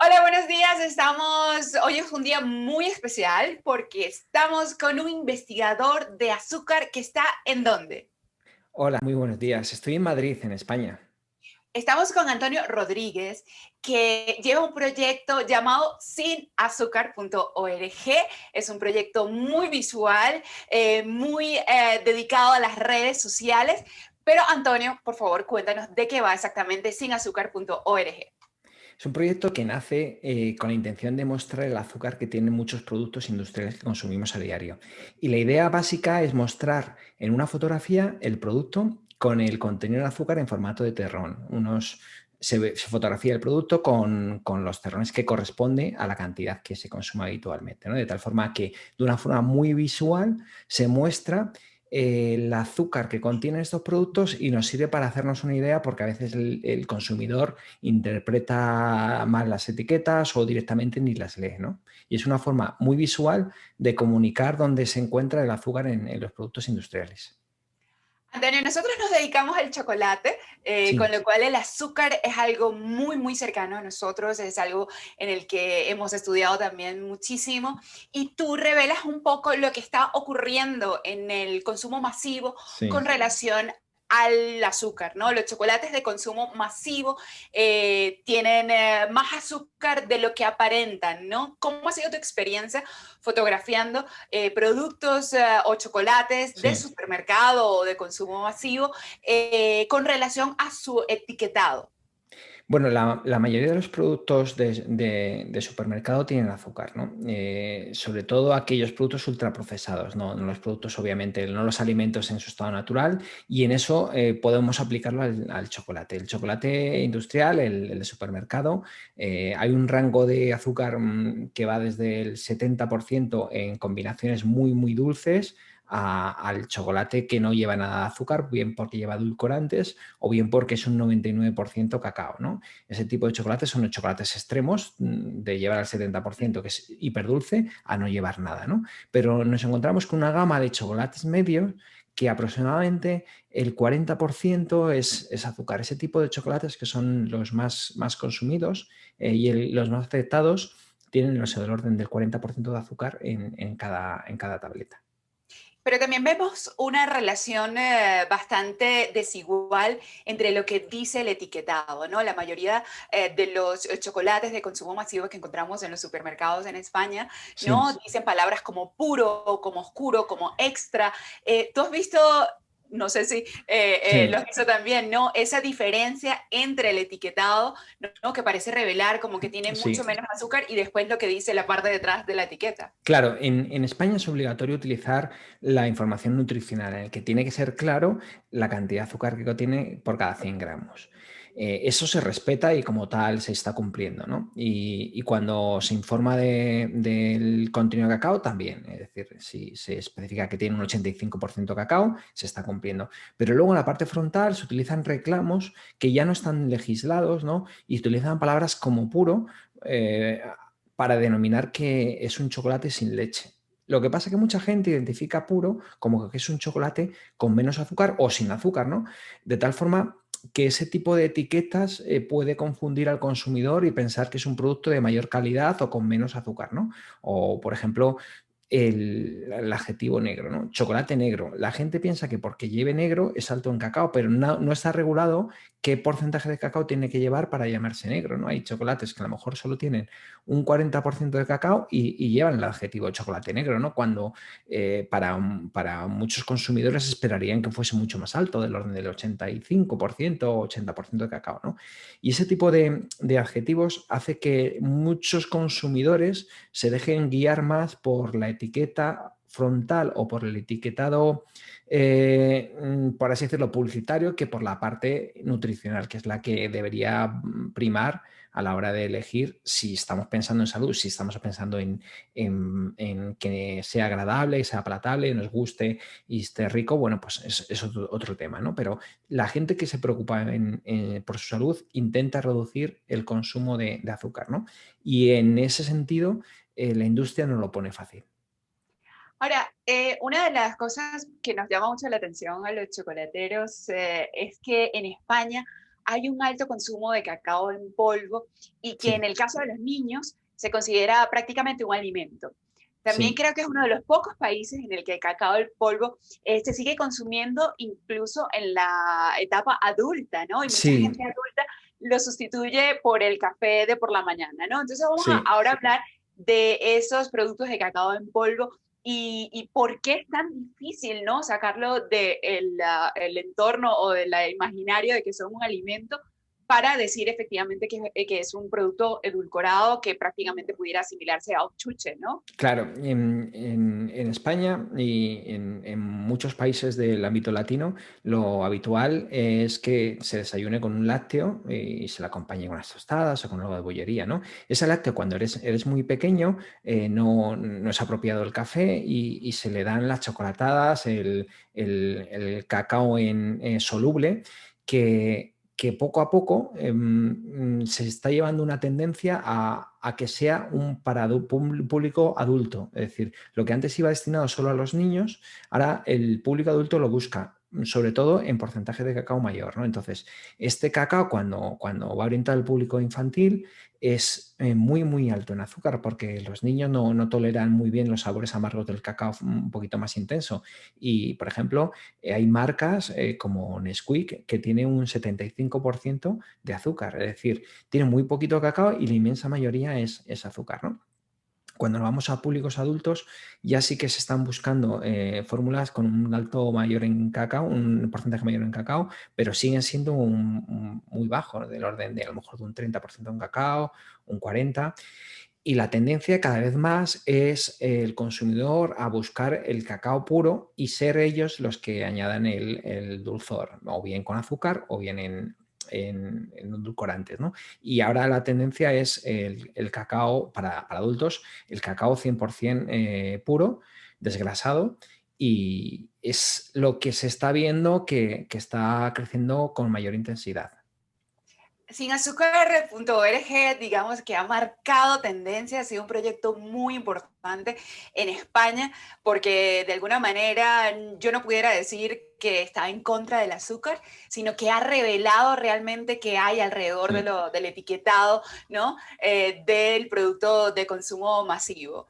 Hola, buenos días. Hoy es un día muy especial porque estamos con un investigador de azúcar que está ¿en dónde? Hola, muy buenos días. Estoy en Madrid, en España. Estamos con Antonio Rodríguez, que lleva un proyecto llamado sinazúcar.org. Es un proyecto muy visual, muy dedicado a las redes sociales. Pero Antonio, por favor, cuéntanos de qué va exactamente sinazúcar.org. Es un proyecto que nace con la intención de mostrar el azúcar que tienen muchos productos industriales que consumimos a diario. Y la idea básica es mostrar en una fotografía el producto con el contenido de azúcar en formato de terrón. Se fotografía el producto con los terrones que corresponde a la cantidad que se consume habitualmente, ¿no? De tal forma que de una forma muy visual se muestra el azúcar que contienen estos productos y nos sirve para hacernos una idea porque a veces el consumidor interpreta mal las etiquetas o directamente ni las lee, ¿no? Y es una forma muy visual de comunicar dónde se encuentra el azúcar en los productos industriales. Antonio, nosotros nos dedicamos al chocolate, con Sí, lo cual el azúcar es algo muy, muy cercano a nosotros, es algo en el que hemos estudiado también muchísimo. Y tú revelas un poco lo que está ocurriendo en el consumo masivo con sí. relación al azúcar, ¿no? Los chocolates de consumo masivo tienen más azúcar de lo que aparentan, ¿no? ¿Cómo ha sido tu experiencia fotografiando productos o chocolates de Sí. supermercado o de consumo masivo con relación a su etiquetado? Bueno, la mayoría de los productos de supermercado tienen azúcar, ¿no? Sobre todo aquellos productos ultraprocesados, no los productos, obviamente, no los alimentos en su estado natural, y en eso podemos aplicarlo al chocolate. El chocolate industrial, el de supermercado, hay un rango de azúcar que va desde el 70% en combinaciones muy, muy dulces al chocolate que no lleva nada de azúcar, bien porque lleva edulcorantes o bien porque es un 99% cacao, ¿no? Ese tipo de chocolates son los chocolates extremos, de llevar al 70%, que es hiperdulce, a no llevar nada, ¿no? Pero nos encontramos con una gama de chocolates medios que aproximadamente el 40% es azúcar. Ese tipo de chocolates que son los más consumidos los más aceptados tienen el orden del 40% de azúcar en cada tableta. Pero también vemos una relación bastante desigual entre lo que dice el etiquetado, ¿no? La mayoría de los chocolates de consumo masivo que encontramos en los supermercados en España, Sí. ¿no? Dicen palabras como puro, como oscuro, como extra. ¿Tú has visto, no sé si lo has Sí, visto también, ¿no? Esa diferencia entre el etiquetado, ¿no? Que parece revelar como que tiene mucho sí. menos azúcar y después lo que dice la parte detrás de la etiqueta. Claro, en España es obligatorio utilizar la información nutricional, en el que tiene que ser claro la cantidad de azúcar que contiene por cada 100 gramos. Eso se respeta y como tal se está cumpliendo, ¿no? Y cuando se informa del contenido de cacao, también. Es decir, si se especifica que tiene un 85% cacao, se está cumpliendo. Pero luego en la parte frontal se utilizan reclamos que ya no están legislados, ¿no? Y utilizan palabras como puro, eh, para denominar que es un chocolate sin leche. Lo que pasa es que mucha gente identifica puro como que es un chocolate con menos azúcar o sin azúcar, ¿no? De tal forma que ese tipo de etiquetas puede confundir al consumidor y pensar que es un producto de mayor calidad o con menos azúcar, ¿no? O, por ejemplo, el adjetivo negro, ¿no? Chocolate negro. La gente piensa que porque lleve negro es alto en cacao, pero no está regulado qué porcentaje de cacao tiene que llevar para llamarse negro, ¿no? Hay chocolates que a lo mejor solo tienen un 40% de cacao y llevan el adjetivo chocolate negro, ¿no? Cuando para muchos consumidores esperarían que fuese mucho más alto, del orden del 85% o 80% de cacao, ¿no? Y ese tipo de adjetivos hace que muchos consumidores se dejen guiar más por la etiqueta frontal o por el etiquetado, por así decirlo, publicitario, que por la parte nutricional, que es la que debería primar a la hora de elegir si estamos pensando en salud, si estamos pensando en que sea agradable, que sea palatable, nos guste y esté rico, bueno, pues es otro tema, ¿no? Pero la gente que se preocupa por su salud intenta reducir el consumo de azúcar, ¿no? Y en ese sentido, la industria no lo pone fácil. Ahora, una de las cosas que nos llama mucho la atención a los chocolateros es que en España hay un alto consumo de cacao en polvo y que en Sí, el caso de los niños se considera prácticamente un alimento. También sí, creo que es uno de los pocos países en el que el cacao en polvo se sigue consumiendo incluso en la etapa adulta, ¿no? Y mucha sí, gente adulta lo sustituye por el café de por la mañana, ¿no? Entonces vamos a sí. ahora hablar de esos productos de cacao en polvo y por qué es tan difícil, ¿no? Sacarlo del el entorno o del imaginario de que son un alimento para decir efectivamente que es un producto edulcorado que prácticamente pudiera asimilarse a un chuche, ¿no? Claro, en España y en muchos países del ámbito latino, lo habitual es que se desayune con un lácteo y se le acompañe con unas tostadas o con algo de bollería, ¿no? Ese lácteo, cuando eres muy pequeño, no es apropiado el café y se le dan las chocolatadas, el cacao soluble, que poco a poco se está llevando una tendencia a que sea para público adulto. Es decir, lo que antes iba destinado solo a los niños, ahora el público adulto lo busca, sobre todo en porcentaje de cacao mayor, ¿no? Entonces, este cacao, cuando va orientado al público infantil, es muy, muy alto en azúcar, porque los niños no toleran muy bien los sabores amargos del cacao un poquito más intenso. Y, por ejemplo, hay marcas como Nesquik que tiene un 75% de azúcar, es decir, tiene muy poquito cacao y la inmensa mayoría es azúcar, ¿no? Cuando nos vamos a públicos adultos, ya sí que se están buscando fórmulas con un alto mayor en cacao, un porcentaje mayor en cacao, pero siguen siendo muy bajos, del orden de a lo mejor de un 30% en cacao, un 40%. Y la tendencia cada vez más es el consumidor a buscar el cacao puro y ser ellos los que añadan el dulzor, o bien con azúcar o bien en edulcorantes, ¿no? Y ahora la tendencia es el cacao para adultos, el cacao 100% puro, desgrasado, y es lo que se está viendo que está creciendo con mayor intensidad. Sinazúcar.org, digamos que ha marcado tendencia, ha sido un proyecto muy importante en España, porque de alguna manera yo no pudiera decir que está en contra del azúcar, sino que ha revelado realmente que hay alrededor Sí. del etiquetado, ¿no? Del producto de consumo masivo.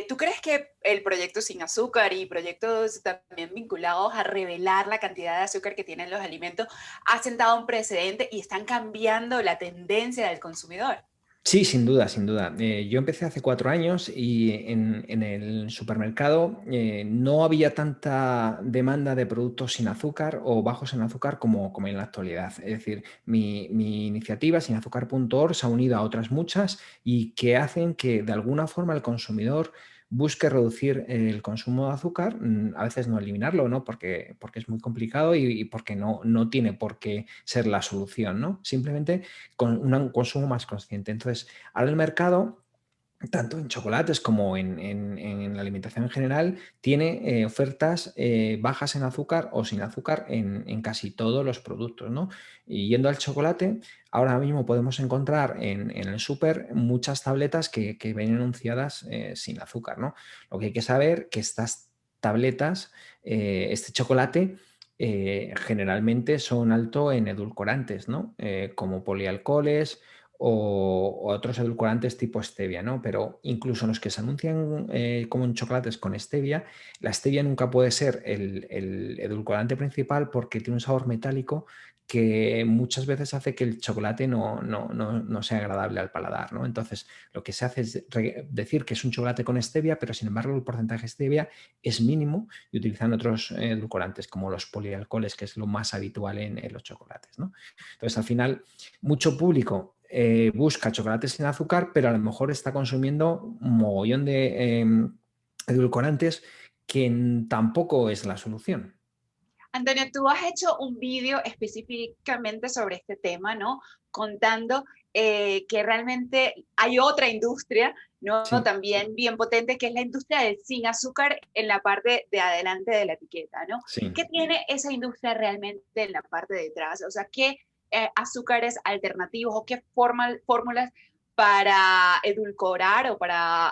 ¿Tú crees que el proyecto Sin Azúcar y proyectos también vinculados a revelar la cantidad de azúcar que tienen los alimentos ha sentado un precedente y están cambiando la tendencia del consumidor? Sí, sin duda, sin duda. Yo empecé hace 4 años y en el supermercado no había tanta demanda de productos sin azúcar o bajos en azúcar como en la actualidad. Es decir, mi iniciativa, sinazúcar.org, se ha unido a otras muchas y que hacen que de alguna forma el consumidor busque reducir el consumo de azúcar, a veces no eliminarlo, ¿no? Porque es muy complicado y porque no tiene por qué ser la solución, ¿no? Simplemente con un consumo más consciente. Entonces, ahora el mercado, tanto en chocolates como en la alimentación en general, tiene ofertas bajas en azúcar o sin azúcar en casi todos los productos, ¿no? Y yendo al chocolate, ahora mismo podemos encontrar en el súper muchas tabletas que vienen anunciadas sin azúcar, ¿no? Lo que hay que saber que estas tabletas, este chocolate, generalmente son alto en edulcorantes, ¿no? Como polialcoholes o otros edulcorantes tipo stevia, ¿no? Pero incluso los que se anuncian como en chocolates con stevia, la stevia nunca puede ser el edulcorante principal porque tiene un sabor metálico que muchas veces hace que el chocolate no sea agradable al paladar, ¿no? Entonces, lo que se hace es decir que es un chocolate con stevia, pero sin embargo el porcentaje de stevia es mínimo y utilizan otros edulcorantes como los polialcoholes, que es lo más habitual en los chocolates, ¿no? Entonces, al final, mucho público busca chocolate sin azúcar, pero a lo mejor está consumiendo un mogollón de edulcorantes que tampoco es la solución. Antonio, tú has hecho un vídeo específicamente sobre este tema, ¿no? Contando que realmente hay otra industria, ¿no? Sí, También bien potente, que es la industria del sin azúcar en la parte de adelante de la etiqueta, ¿no? sí. ¿Qué tiene esa industria realmente en la parte de detrás? O sea, ¿qué azúcares alternativos o qué fórmulas para edulcorar o para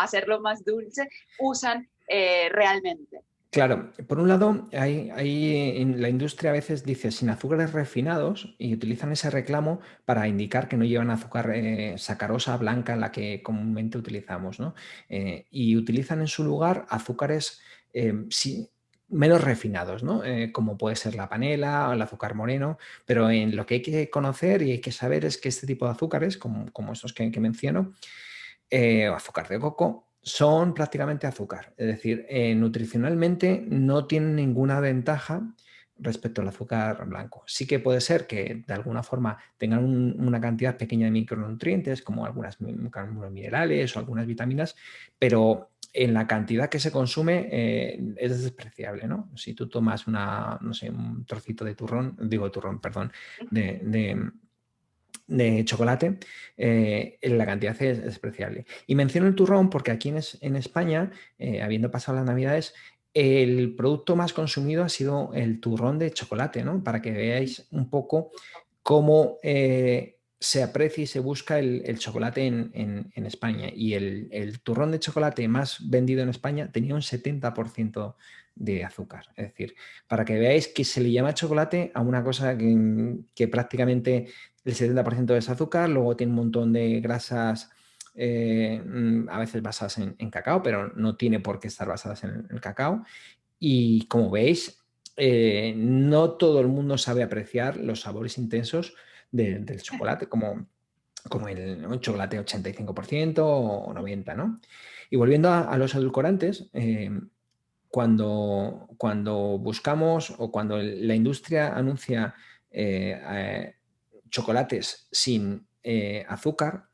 hacerlo más dulce usan realmente? Claro, por un lado, en la industria a veces dice sin azúcares refinados y utilizan ese reclamo para indicar que no llevan azúcar sacarosa blanca, la que comúnmente utilizamos, ¿no? Y utilizan en su lugar azúcares menos refinados, ¿no? Como puede ser la panela o el azúcar moreno, pero en lo que hay que conocer y hay que saber es que este tipo de azúcares, como estos que menciono, o azúcar de coco, son prácticamente azúcar. Es decir, nutricionalmente no tienen ninguna ventaja respecto al azúcar blanco. Sí que puede ser que de alguna forma tengan una cantidad pequeña de micronutrientes, como algunas minerales o algunas vitaminas, pero en la cantidad que se consume es despreciable, ¿no? Si tú tomas no sé, un trocito de turrón, digo turrón, perdón, de chocolate, la cantidad es despreciable. Y menciono el turrón porque aquí en España, habiendo pasado las Navidades, el producto más consumido ha sido el turrón de chocolate, ¿no? Para que veáis un poco cómo se aprecia y se busca el chocolate en España. Y el turrón de chocolate más vendido en España tenía un 70% de azúcar. Es decir, para que veáis que se le llama chocolate a una cosa que prácticamente el 70% es azúcar, luego tiene un montón de grasas a veces basadas en cacao, pero no tiene por qué estar basadas en el cacao. Y como veis, no todo el mundo sabe apreciar los sabores intensos del chocolate, como el chocolate 85% o 90%, ¿no? Y volviendo a los edulcorantes, cuando buscamos o cuando la industria anuncia chocolates sin azúcar,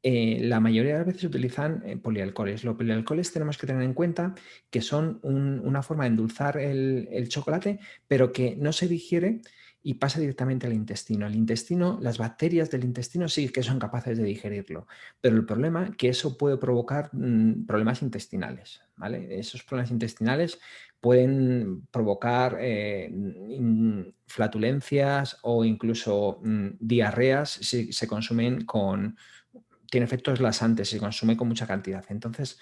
la mayoría de las veces utilizan polialcoholes. Los polialcoholes tenemos que tener en cuenta que son una forma de endulzar el chocolate, pero que no se digiere y pasa directamente al intestino. El intestino, las bacterias del intestino sí que son capaces de digerirlo, pero el problema es que eso puede provocar problemas intestinales, ¿vale? Esos problemas intestinales pueden provocar flatulencias o incluso diarreas si se consumen tiene efectos laxantes, se consume con mucha cantidad. Entonces,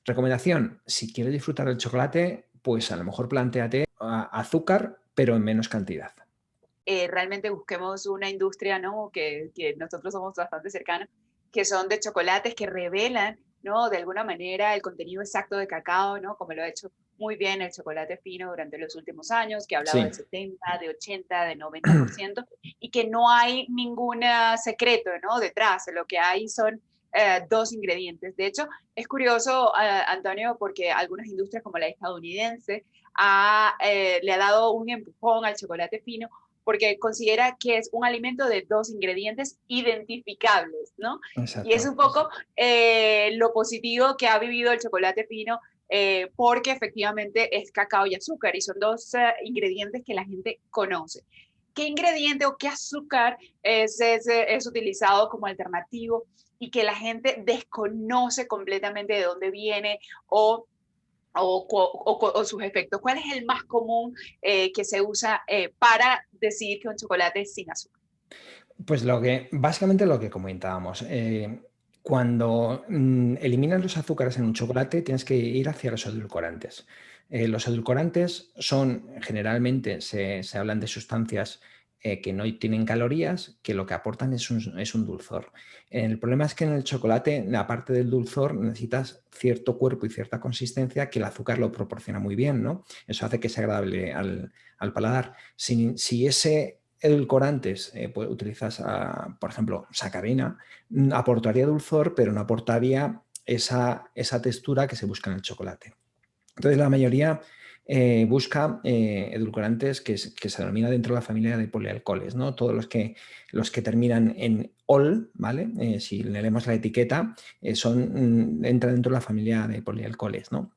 recomendación, si quieres disfrutar del chocolate, pues a lo mejor plantéate azúcar, pero en menos cantidad. Realmente busquemos una industria, ¿no? Que nosotros somos bastante cercanos, que son de chocolates que revelan, ¿no? De alguna manera el contenido exacto de cacao, ¿no? Como lo ha hecho muy bien el chocolate fino durante los últimos años, que ha hablado de Sí. 70, de 80, de 90%, y que no hay ningún secreto, ¿no? Detrás, lo que hay son dos ingredientes. De hecho, es curioso, Antonio, porque algunas industrias como la estadounidense le ha dado un empujón al chocolate fino porque considera que es un alimento de dos ingredientes identificables, ¿no? Y es Exacto. un poco lo positivo que ha vivido el chocolate fino, porque efectivamente es cacao y azúcar, y son dos ingredientes que la gente conoce. ¿Qué ingrediente o qué azúcar es utilizado como alternativo y que la gente desconoce completamente de dónde viene o sus efectos? ¿Cuál es el más común que se usa para decir que un chocolate es sin azúcar? Pues básicamente lo que comentábamos. Cuando eliminas los azúcares en un chocolate, tienes que ir hacia los edulcorantes. Los edulcorantes generalmente se hablan de sustancias que no tienen calorías, que lo que aportan es un dulzor. El problema es que en el chocolate, aparte del dulzor, necesitas cierto cuerpo y cierta consistencia que el azúcar lo proporciona muy bien, ¿no? Eso hace que sea agradable al paladar. Si ese edulcorantes, pues utilizas, por ejemplo, sacarina, aportaría dulzor, pero no aportaría esa textura que se busca en el chocolate. Entonces, la mayoría busca edulcorantes que se denomina dentro de la familia de polialcoholes, ¿no? Todos los que terminan en ol, ¿vale? Si leemos la etiqueta, entra dentro de la familia de polialcoholes, ¿no?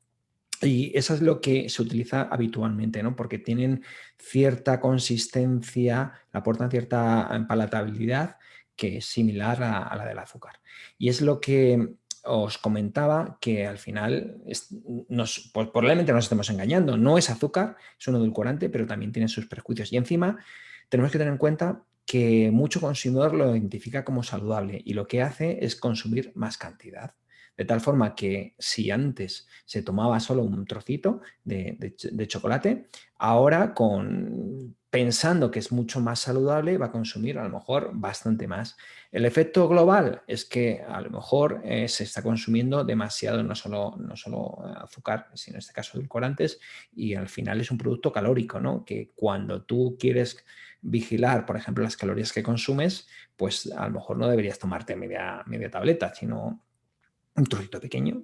Y eso es lo que se utiliza habitualmente, ¿no? Porque tienen cierta consistencia, aportan cierta palatabilidad que es similar a la del azúcar. Y es lo que os comentaba, que al final pues probablemente nos estemos engañando. No es azúcar, es un edulcorante, pero también tiene sus perjuicios. Y encima tenemos que tener en cuenta que mucho consumidor lo identifica como saludable y lo que hace es consumir más cantidad. De tal forma que si antes se tomaba solo un trocito de chocolate, ahora pensando que es mucho más saludable, va a consumir a lo mejor bastante más. El efecto global es que a lo mejor se está consumiendo demasiado, no solo azúcar, sino en este caso edulcorantes, y al final es un producto calórico, ¿no? Que cuando tú quieres vigilar, por ejemplo, las calorías que consumes, pues a lo mejor no deberías tomarte media tableta, sino un trocito pequeño.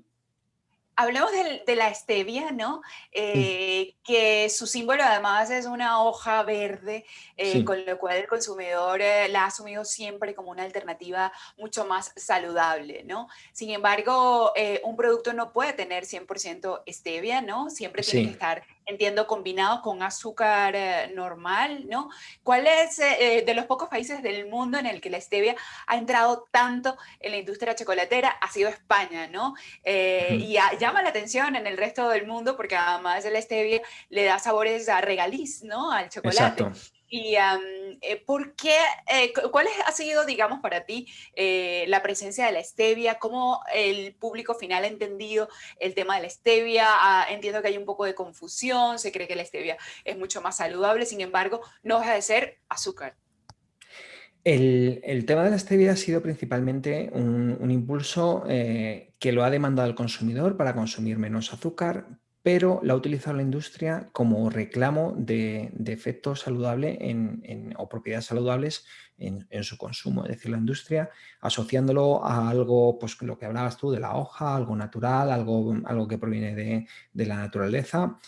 Hablemos de la stevia, ¿no? Sí, Que su símbolo además es una hoja verde, sí, con lo cual el consumidor la ha asumido siempre como una alternativa mucho más saludable, ¿no? Sin embargo, un producto no puede tener 100% stevia, ¿no? Siempre tiene que sí. estar, entiendo, combinado con azúcar normal, ¿no? ¿Cuál es de los pocos países del mundo en el que la stevia ha entrado tanto en la industria chocolatera? Ha sido España, ¿no? Ujú. Y llama la atención en el resto del mundo porque además de la stevia le da sabores a regaliz, ¿no? Al chocolate. Exacto. Y ¿por qué, cuál ha sido, digamos, para ti la presencia de la stevia? ¿Cómo el público final ha entendido el tema de la stevia? Entiendo que hay un poco de confusión, se cree que la stevia es mucho más saludable, sin embargo, no deja de ser azúcar. El tema de la stevia ha sido principalmente un impulso que lo ha demandado el consumidor para consumir menos azúcar, pero lo ha utilizado la industria como reclamo de efecto saludable o propiedades saludables en su consumo. Es decir, la industria asociándolo a algo, pues lo que hablabas tú de la hoja, algo natural, algo que proviene de la naturaleza,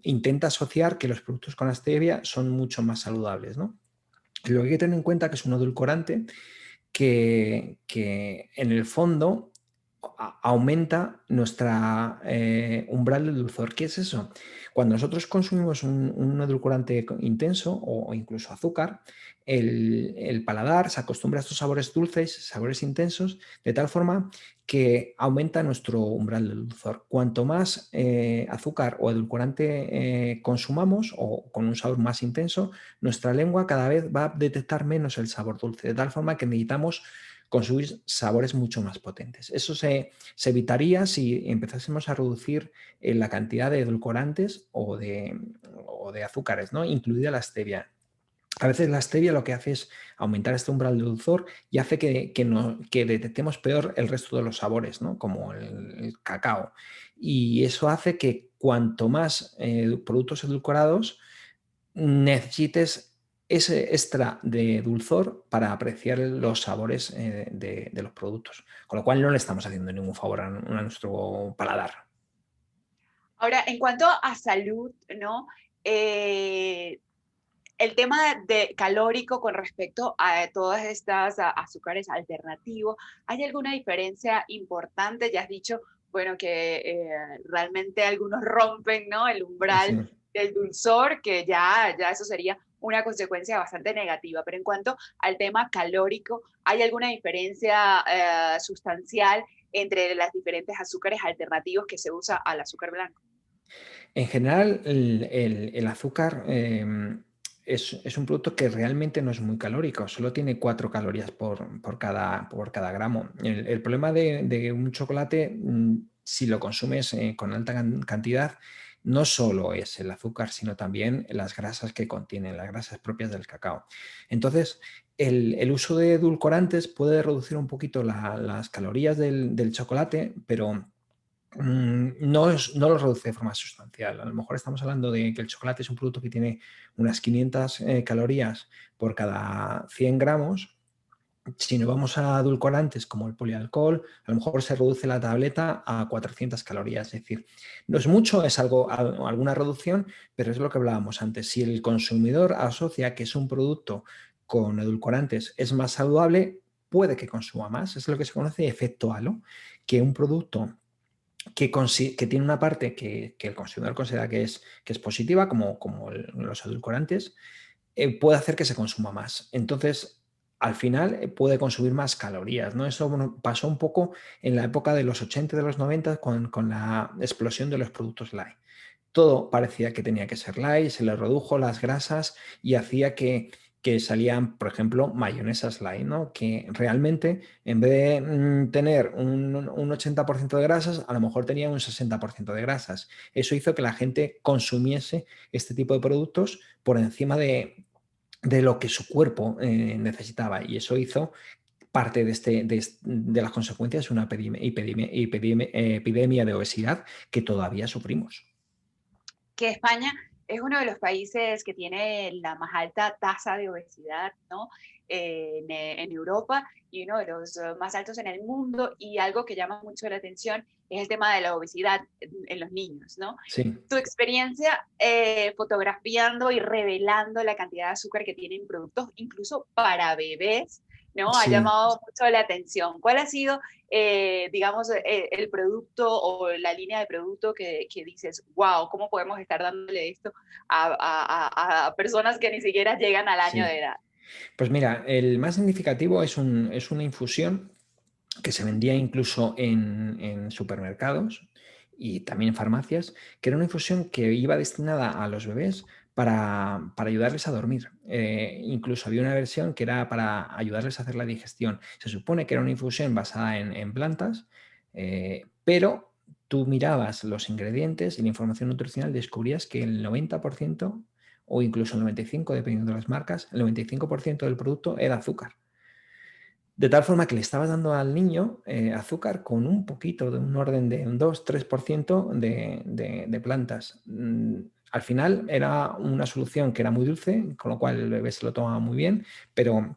intenta asociar que los productos con la stevia son mucho más saludables, ¿no? Lo que hay que tener en cuenta que es un edulcorante que en el fondo aumenta nuestra umbral de dulzor. ¿Qué es eso? Cuando nosotros consumimos un edulcorante intenso o incluso azúcar, el paladar se acostumbra a estos sabores dulces, sabores intensos, de tal forma que aumenta nuestro umbral de dulzor. Cuanto más azúcar o edulcorante consumamos o con un sabor más intenso, nuestra lengua cada vez va a detectar menos el sabor dulce, de tal forma que necesitamos consumir sabores mucho más potentes. Eso se evitaría si empezásemos a reducir la cantidad de edulcorantes o de azúcares, ¿no? Incluida la stevia. A veces la stevia lo que hace es aumentar este umbral de dulzor y hace que detectemos peor el resto de los sabores, ¿no? Como el cacao. Y eso hace que cuanto más productos edulcorados, necesites ese extra de dulzor para apreciar los sabores de los productos. Con lo cual no le estamos haciendo ningún favor a nuestro paladar. Ahora, en cuanto a salud, ¿no? Eh, el tema de calórico con respecto a todas estas azúcares alternativos, ¿hay alguna diferencia importante? Ya has dicho, bueno, que realmente algunos rompen, ¿no? El umbral Sí. del dulzor, que ya eso sería una consecuencia bastante negativa. Pero en cuanto al tema calórico, ¿hay alguna diferencia sustancial entre las diferentes azúcares alternativos que se usa al azúcar blanco? En general, el azúcar es un producto que realmente no es muy calórico, solo tiene 4 calorías por cada gramo. El problema de un chocolate, si lo consumes con alta cantidad, no solo es el azúcar, sino también las grasas que contienen, las grasas propias del cacao. Entonces, el uso de edulcorantes puede reducir un poquito las calorías del chocolate, pero no lo reduce de forma sustancial. A lo mejor estamos hablando de que el chocolate es un producto que tiene unas 500 calorías por cada 100 gramos. Si nos vamos a edulcorantes como el polialcohol, a lo mejor se reduce la tableta a 400 calorías. Es decir, no es mucho, es alguna reducción, pero es lo que hablábamos antes. Si el consumidor asocia que es un producto con edulcorantes es más saludable, puede que consuma más. Es lo que se conoce efecto halo, que un producto que tiene una parte que el consumidor considera que es positiva, como los edulcorantes, puede hacer que se consuma más. Entonces, al final puede consumir más calorías, ¿no? Eso bueno, pasó un poco en la época de los 80 y de los 90 con la explosión de los productos light. Todo parecía que tenía que ser light, se le redujo las grasas y hacía que que salían, por ejemplo, mayonesas light, ¿no? Que realmente, en vez de tener un 80% de grasas, a lo mejor tenía un 60% de grasas. Eso hizo que la gente consumiese este tipo de productos por encima de lo que su cuerpo necesitaba, y eso hizo parte de las consecuencias una epidemia de obesidad que todavía sufrimos. Que España es uno de los países que tiene la más alta tasa de obesidad, ¿no? En Europa, y uno de los más altos en el mundo, y algo que llama mucho la atención es el tema de la obesidad en los niños, ¿no? Sí. Tu experiencia fotografiando y revelando la cantidad de azúcar que tienen productos incluso para bebés, ¿no? Ha Sí. llamado mucho la atención. ¿Cuál ha sido, digamos, el producto o la línea de producto que dices, wow, ¿cómo podemos estar dándole esto a personas que ni siquiera llegan al año Sí. de edad? Pues mira, el más significativo es una infusión que se vendía incluso en supermercados y también en farmacias, que era una infusión que iba destinada a los bebés para ayudarles a dormir. Incluso había una versión que era para ayudarles a hacer la digestión. Se supone que era una infusión basada en plantas, pero tú mirabas los ingredientes y la información nutricional, descubrías que el 90% o incluso el 95%, dependiendo de las marcas, el 95% del producto era azúcar. De tal forma que le estabas dando al niño azúcar con un poquito, de un orden de un 2-3% de plantas. Al final era una solución que era muy dulce, con lo cual el bebé se lo tomaba muy bien, pero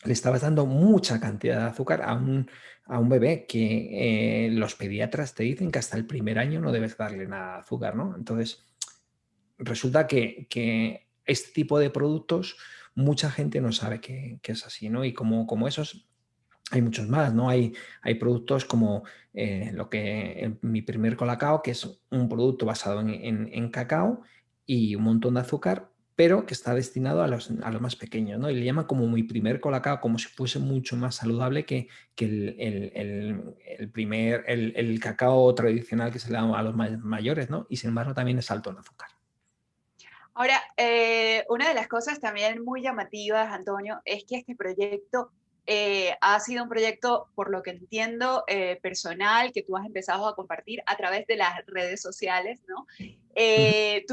le estabas dando mucha cantidad de azúcar a un bebé que los pediatras te dicen que hasta el primer año no debes darle nada de azúcar, ¿no? Entonces, resulta que este tipo de productos mucha gente no sabe que es así, ¿no? Y como esos hay muchos más, ¿no? Hay productos como mi primer Colacao, que es un producto basado en cacao y un montón de azúcar, pero que está destinado a los más pequeños, ¿no? Y le llaman como mi primer Colacao, como si fuese mucho más saludable que el cacao tradicional que se le da a los mayores, ¿no? Y sin embargo también es alto en azúcar. Ahora, una de las cosas también muy llamativas, Antonio, es que este proyecto ha sido un proyecto, por lo que entiendo, personal, que tú has empezado a compartir a través de las redes sociales, ¿no? Ujú. Te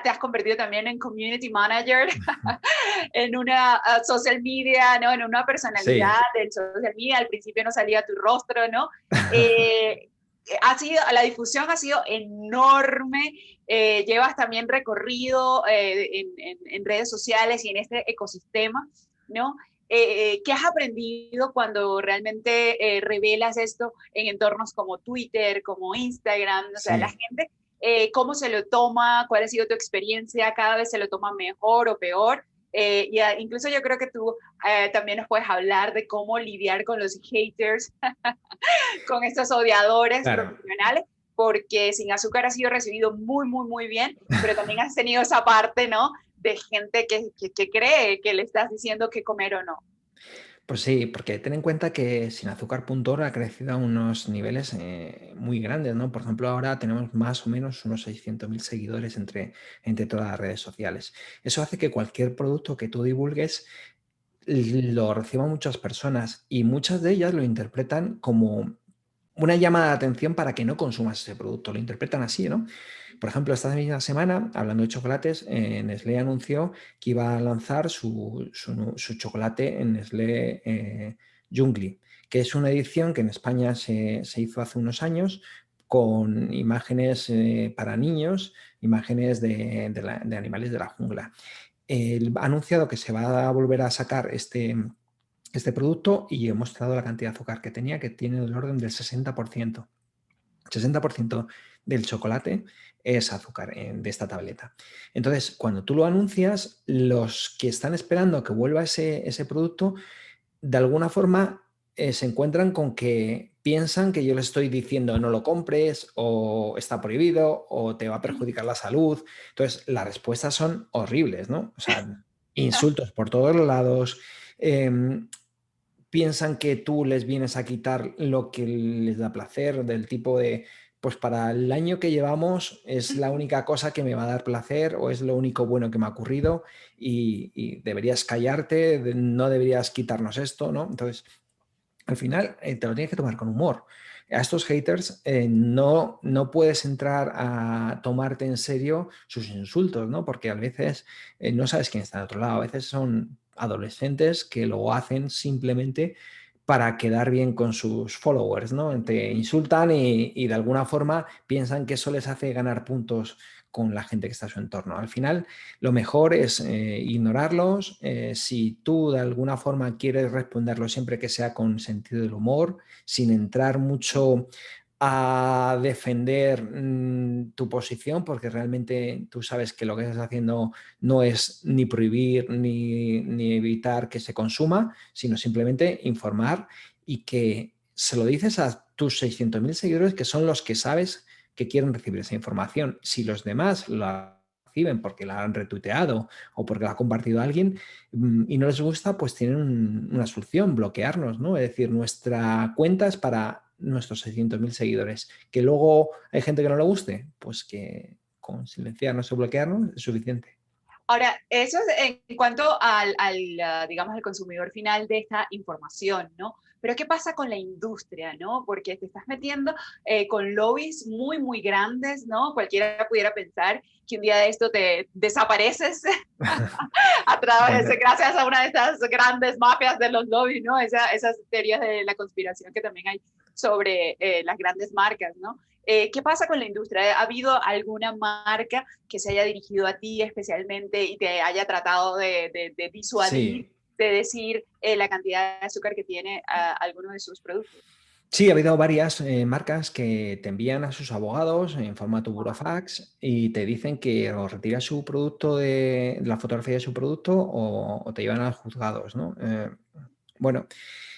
has convertido también en community manager, en una social media, ¿no? En una personalidad Sí. del social media. Al principio no salía tu rostro, ¿no? La difusión ha sido enorme. Llevas también recorrido en redes sociales y en este ecosistema, ¿no? ¿Qué has aprendido cuando realmente revelas esto en entornos como Twitter, como Instagram? O sea, la Sí. gente, ¿cómo se lo toma? ¿Cuál ha sido tu experiencia? ¿Cada vez se lo toma mejor o peor? Incluso yo creo que tú también nos puedes hablar de cómo lidiar con los haters, con estos odiadores Claro. profesionales, porque Sin Azúcar ha sido recibido muy, muy, muy bien, pero también has tenido esa parte, ¿no? De gente que cree que le estás diciendo qué comer o no. Pues sí, porque ten en cuenta que sinazúcar.org ha crecido a unos niveles muy grandes, ¿no? Por ejemplo, ahora tenemos más o menos unos 600.000 seguidores entre todas las redes sociales. Eso hace que cualquier producto que tú divulgues lo reciban muchas personas, y muchas de ellas lo interpretan como una llamada de atención para que no consumas ese producto. Lo interpretan así, ¿no? Por ejemplo, esta misma semana, hablando de chocolates, Nestlé anunció que iba a lanzar su chocolate en Nestlé Jungli, que es una edición que en España se hizo hace unos años con imágenes para niños, imágenes de animales de la jungla. Ha anunciado que se va a volver a sacar este producto, y he mostrado la cantidad de azúcar que tenía, que tiene del orden del 60%. 60% del chocolate es azúcar de esta tableta. Entonces, cuando tú lo anuncias, los que están esperando que vuelva ese producto, de alguna forma se encuentran con que piensan que yo les estoy diciendo no lo compres, o está prohibido, o te va a perjudicar la salud. Entonces, las respuestas son horribles, ¿no? O sea, insultos por todos los lados. Piensan que tú les vienes a quitar lo que les da placer, del tipo de pues para el año que llevamos es la única cosa que me va a dar placer o es lo único bueno que me ha ocurrido y deberías callarte, no deberías quitarnos esto, ¿no? Entonces, al final te lo tienes que tomar con humor. A estos haters no puedes entrar a tomarte en serio sus insultos, ¿no? Porque a veces no sabes quién está al otro lado. A veces son adolescentes que lo hacen simplemente para quedar bien con sus followers, ¿no? Te insultan y de alguna forma piensan que eso les hace ganar puntos con la gente que está a su entorno. Al final, lo mejor es ignorarlos. Si tú de alguna forma quieres responderlo siempre que sea con sentido del humor, sin entrar mucho a defender tu posición, porque realmente tú sabes que lo que estás haciendo no es ni prohibir ni evitar que se consuma, sino simplemente informar y que se lo dices a tus 600.000 seguidores que son los que sabes que quieren recibir esa información. Si los demás la reciben porque la han retuiteado o porque la ha compartido alguien y no les gusta, pues tienen una solución, bloquearnos, ¿no? Es decir, nuestra cuenta es para nuestros 600.000 seguidores. Que luego hay gente que no le guste, pues que con silenciarnos o bloquearnos es suficiente. Ahora, eso es en cuanto digamos, al consumidor final de esta información, ¿no? Pero ¿qué pasa con la industria, ¿no? Porque te estás metiendo con lobbies muy, muy grandes, ¿no? Cualquiera pudiera pensar que un día de esto te desapareces a través, Bueno, gracias a una de estas grandes mafias de los lobbies, ¿no? Esas teorías de la conspiración que también hay sobre las grandes marcas, ¿no? ¿Qué pasa con la industria? ¿Ha habido alguna marca que se haya dirigido a ti especialmente y te haya tratado de disuadir, sí. de decir la cantidad de azúcar que tiene alguno de sus productos? Sí, ha habido varias marcas que te envían a sus abogados en formato burofax y te dicen que o retiras su producto de la fotografía de su producto o te llevan a los juzgados, ¿no? Bueno,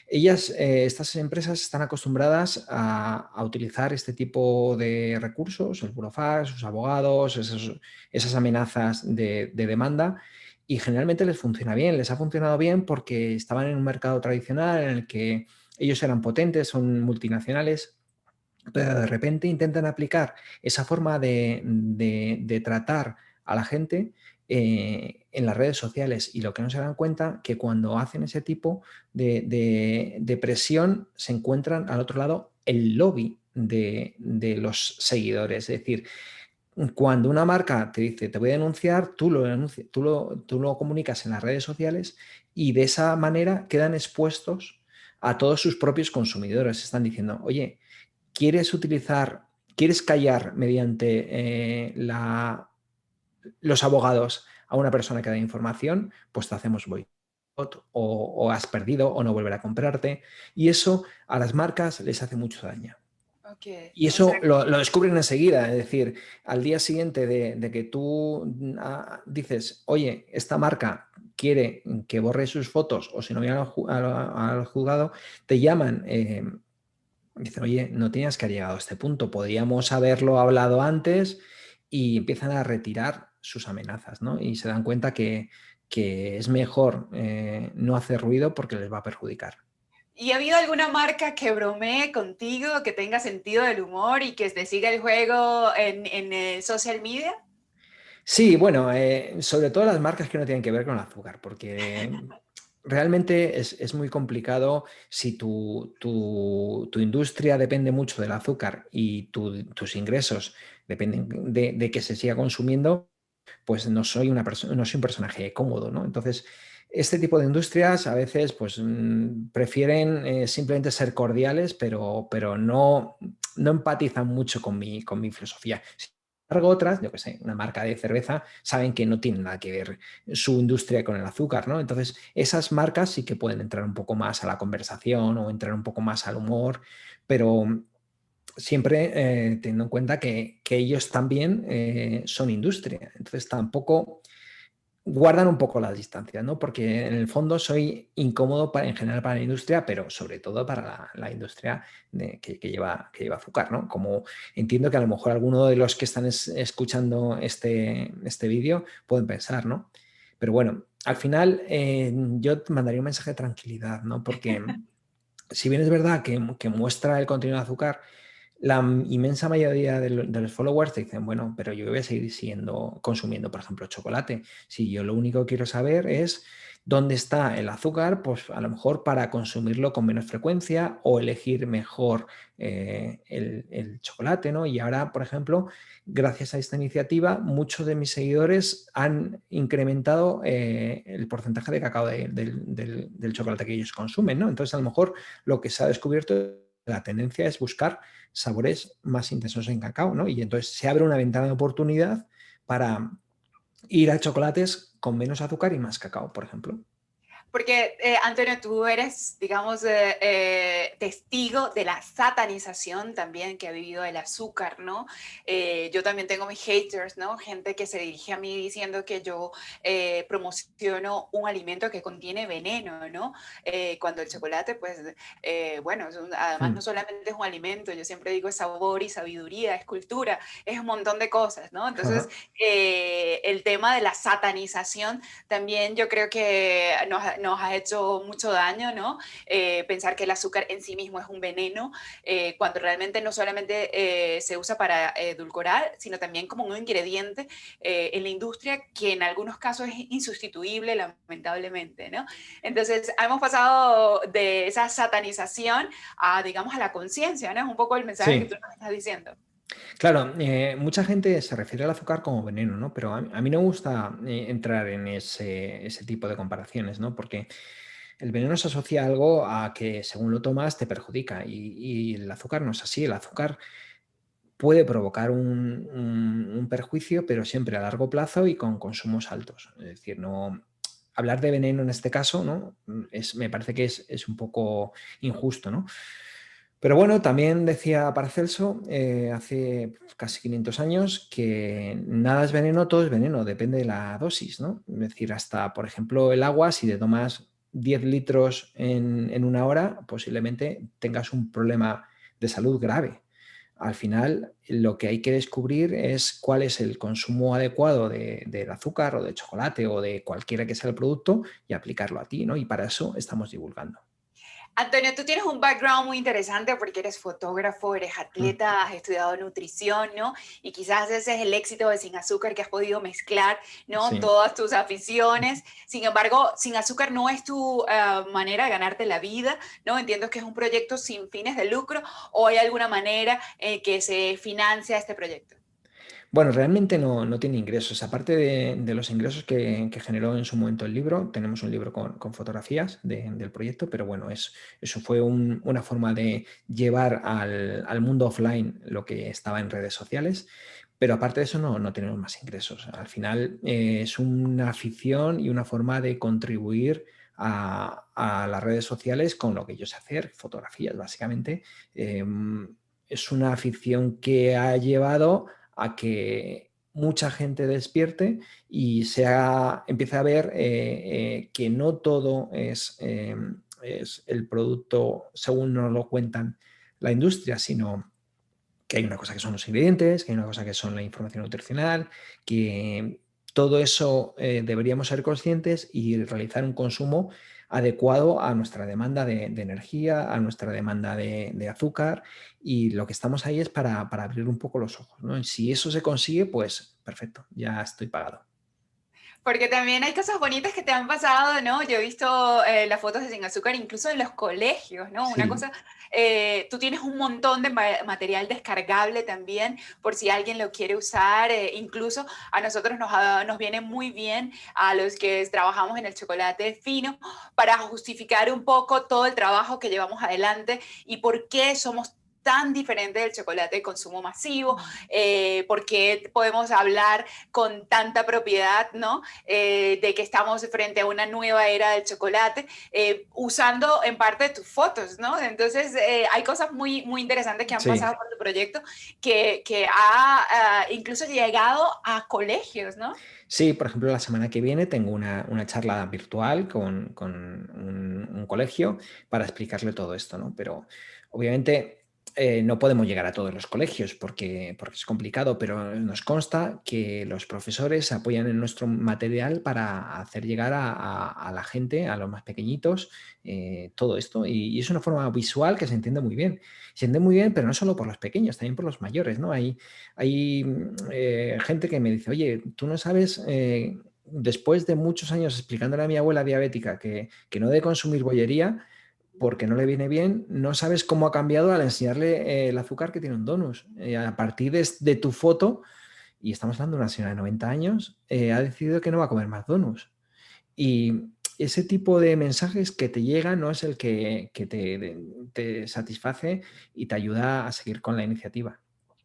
estas empresas están acostumbradas a utilizar este tipo de recursos, el burofax, sus abogados, esas amenazas de demanda, y generalmente les funciona bien, les ha funcionado bien porque estaban en un mercado tradicional en el que ellos eran potentes, son multinacionales, pero de repente intentan aplicar esa forma de tratar a la gente en las redes sociales y lo que no se dan cuenta que cuando hacen ese tipo de presión se encuentran al otro lado el lobby de los seguidores. Es decir, cuando una marca te dice te voy a denunciar, tú lo comunicas en las redes sociales y de esa manera quedan expuestos a todos sus propios consumidores. Están diciendo, oye, quieres callar mediante los abogados a una persona que da información, pues te hacemos boicot o has perdido o no volver a comprarte. Y eso a las marcas les hace mucho daño. Ok, Y o sea, eso lo descubren enseguida, es decir, al día siguiente de que tú dices, oye, esta marca quiere que borre sus fotos o si no vayan al juzgado, te llaman, dicen, oye, no tenías que haber llegado a este punto, podríamos haberlo hablado antes y empiezan a retirar sus amenazas, ¿no? Y se dan cuenta que es mejor no hacer ruido porque les va a perjudicar. ¿y ha habido alguna marca que bromee contigo, que tenga sentido del humor y que te siga el juego en social media? Sí, bueno, sobre todo las marcas que no tienen que ver con el azúcar, porque realmente es muy complicado si tu industria depende mucho del azúcar y tus ingresos dependen de que se siga consumiendo, pues no soy un personaje cómodo, ¿no? Entonces, este tipo de industrias a veces pues, prefieren simplemente ser cordiales, pero no empatizan mucho con mi filosofía. Sin embargo, otras, yo que sé, una marca de cerveza, saben que no tiene nada que ver su industria con el azúcar, ¿no? Entonces, esas marcas sí que pueden entrar un poco más a la conversación o entrar un poco más al humor, pero siempre teniendo en cuenta que ellos también son industria. Entonces tampoco guardan un poco las distancias, ¿no? Porque en el fondo soy incómodo en general para la industria, pero sobre todo para la industria que lleva azúcar, ¿no? Como entiendo que a lo mejor alguno de los que están escuchando este vídeo pueden pensar, ¿no? Pero bueno, al final yo te mandaría un mensaje de tranquilidad, ¿no? Porque si bien es verdad que muestra el contenido de azúcar, La inmensa mayoría de los followers te dicen, bueno, pero yo voy a seguir consumiendo, por ejemplo, chocolate. Si yo lo único que quiero saber es dónde está el azúcar, pues a lo mejor para consumirlo con menos frecuencia o elegir mejor el chocolate, ¿no? Y ahora, por ejemplo, gracias a esta iniciativa, muchos de mis seguidores han incrementado el porcentaje de cacao del chocolate que ellos consumen, ¿no? Entonces, a lo mejor lo que se ha descubierto, la tendencia es buscar sabores más intensos en cacao, ¿no? Y entonces se abre una ventana de oportunidad para ir a chocolates con menos azúcar y más cacao, por ejemplo. Porque, Antonio, tú eres, digamos, testigo de la satanización también que ha vivido el azúcar, ¿no? Yo también tengo mis haters, ¿no? Gente que se dirige a mí diciendo que yo promociono un alimento que contiene veneno, ¿no? Cuando el chocolate, pues, bueno, además no Mm. solamente es un alimento, yo siempre digo es sabor y sabiduría, es cultura, es un montón de cosas, ¿no? Entonces, Ajá. el tema de la satanización también yo creo que nos ha hecho mucho daño, ¿no? Pensar que el azúcar en sí mismo es un veneno, cuando realmente no solamente se usa para edulcorar, sino también como un ingrediente en la industria que en algunos casos es insustituible, lamentablemente, ¿no? Entonces, hemos pasado de esa satanización a, digamos, a la conciencia, ¿no? Es un poco el mensaje que tú Sí, nos estás diciendo. claro, mucha gente se refiere al azúcar como veneno, ¿no? Pero a mí no me gusta entrar en ese tipo de comparaciones, ¿no? Porque el veneno se asocia a algo a que según lo tomas te perjudica y el azúcar no es así. El azúcar puede provocar un perjuicio, pero siempre a largo plazo y con consumos altos. Es decir, no hablar de veneno en este caso, ¿no? Me parece que es un poco injusto, ¿no? Pero bueno, también decía Paracelso hace casi 500 años que nada es veneno, todo es veneno, depende de la dosis, ¿no? Es decir, hasta, por ejemplo, el agua, si te tomas 10 litros en una hora, posiblemente tengas un problema de salud grave. Al final, lo que hay que descubrir es cuál es el consumo adecuado del azúcar o de chocolate o de cualquiera que sea el producto y aplicarlo a ti, ¿no? Y para eso estamos divulgando. Antonio, tú tienes un background muy interesante porque eres fotógrafo, eres Mm, atleta, has estudiado nutrición, ¿no? Y quizás ese es el éxito de Sin Azúcar, que has podido mezclar, ¿no? sí. Todas tus aficiones. Sin embargo, Sin Azúcar no es tu manera de ganarte la vida, ¿no? Entiendo que es un proyecto sin fines de lucro, o hay alguna manera en que se financia este proyecto. Bueno, realmente no tiene ingresos. Aparte de los ingresos que generó en su momento el libro, tenemos un libro con fotografías del proyecto, pero bueno, eso fue una forma de llevar al mundo offline lo que estaba en redes sociales. Pero aparte de eso, no tenemos más ingresos. Al final es una afición y una forma de contribuir a las redes sociales con lo que yo sé hacer, fotografías, básicamente. Es una afición que ha llevado a que mucha gente despierte y empiece a ver que no todo es el producto según nos lo cuentan la industria, sino que hay una cosa que son los ingredientes, que hay una cosa que son la información nutricional, que todo eso deberíamos ser conscientes y realizar un consumo adecuado a nuestra demanda de energía, a nuestra demanda de azúcar, y lo que estamos ahí es para abrir un poco los ojos, ¿no? Y si eso se consigue, pues perfecto, ya estoy pagado. Porque también hay cosas bonitas que te han pasado, ¿no? Yo he visto las fotos de Sin Azúcar incluso en los colegios, ¿no? Una Sí, cosa, tú tienes un montón de material descargable también, por si alguien lo quiere usar. Incluso a nosotros nos viene muy bien a los que trabajamos en el chocolate fino para justificar un poco todo el trabajo que llevamos adelante y por qué somos tan diferente del chocolate de consumo masivo, por qué podemos hablar con tanta propiedad, ¿no? De que estamos frente a una nueva era del chocolate, usando en parte tus fotos, ¿no? Entonces, hay cosas muy interesantes que han pasado sí. por tu proyecto que ha incluso llegado a colegios, ¿no? Sí, por ejemplo, la semana que viene tengo una charla virtual con un colegio para explicarle todo esto, ¿no? Pero obviamente no podemos llegar a todos los colegios porque es complicado, pero nos consta que los profesores se apoyan en nuestro material para hacer llegar a la gente, a los más pequeñitos, todo esto. Y es una forma visual que se entiende muy bien. Se entiende muy bien, pero no solo por los pequeños, también por los mayores, ¿no? Hay gente que me dice, oye, tú no sabes... después de muchos años explicándole a mi abuela diabética que no debe consumir bollería, porque no le viene bien, no sabes cómo ha cambiado al enseñarle el azúcar que tiene un donus. A partir de tu foto, y estamos hablando de una señora de 90 años, ha decidido que no va a comer más donuts. Y ese tipo de mensajes que te llegan no es el que te satisface y te ayuda a seguir con la iniciativa.